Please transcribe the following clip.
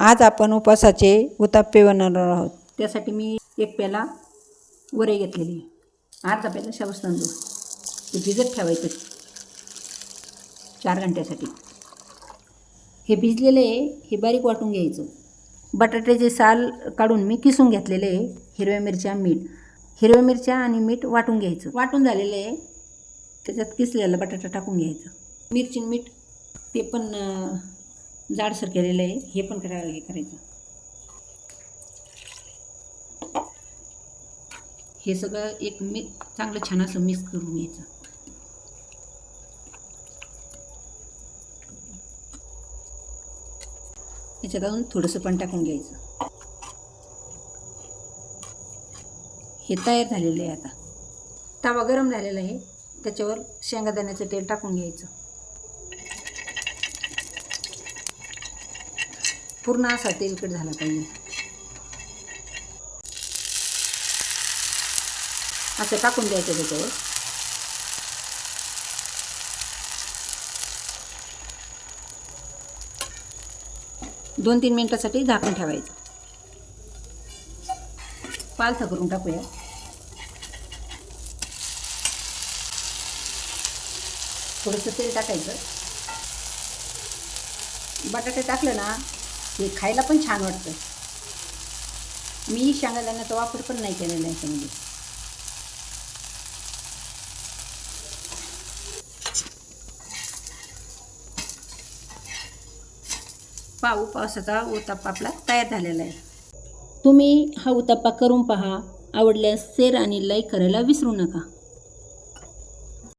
आज आपण उपवासाचे उत्तापे बनवणार आहोत। त्यासाठी मी एक पेला वरे घेतलेली, अर्धा पेला शाबूत तांदूळ ते भिजत ठेवायचं 4 घंट्यासाठी। हे भिजलेले हे बारीक वाटून घ्यायचं। बटाट्याचे साल काढून मी किसून घेतलेले, हिरव्या मिरच्या, मीठ, हिरव्या मिरच्या आणि मीठ वाटून घ्यायचं। वाटून झालेले त्याच्यात किसलेला बटाटा टाकून घ्यायचं। मिरची मीठ ते पण जाडसर केलेलं आहे, हे पण करायचं। हे सगळं एक चांगलं छान असं मिक्स करून घ्यायचं। याच्यात अजून थोडंसं पण टाकून घ्यायचं। हे तयार झालेलं आहे। आता तवा गरम झालेला आहे, त्याच्यावर शेंगादाण्याचं तेल टाकून घ्यायचं। पूर्ण असा तेलकट झाला पाहिजे, असं टाकून द्यायचं त्याच्यावर। दोन 3 मिनिटासाठी झाकण ठेवायचं। पालथा करून टाकूया। थोडंसं तेल टाकायचं। बटाटे टाकलं ना हे खायला पण छान वाटतं। मी शेंगादाण्याचा वापर पण नाही केलेला आहे याच्यामध्ये। उपवासाचा उत्तापा आपला तयार झालेला आहे। तुम्ही हा उत्तापा करून पहा। आवडल्यास शेअर आणि लाईक करायला विसरू नका।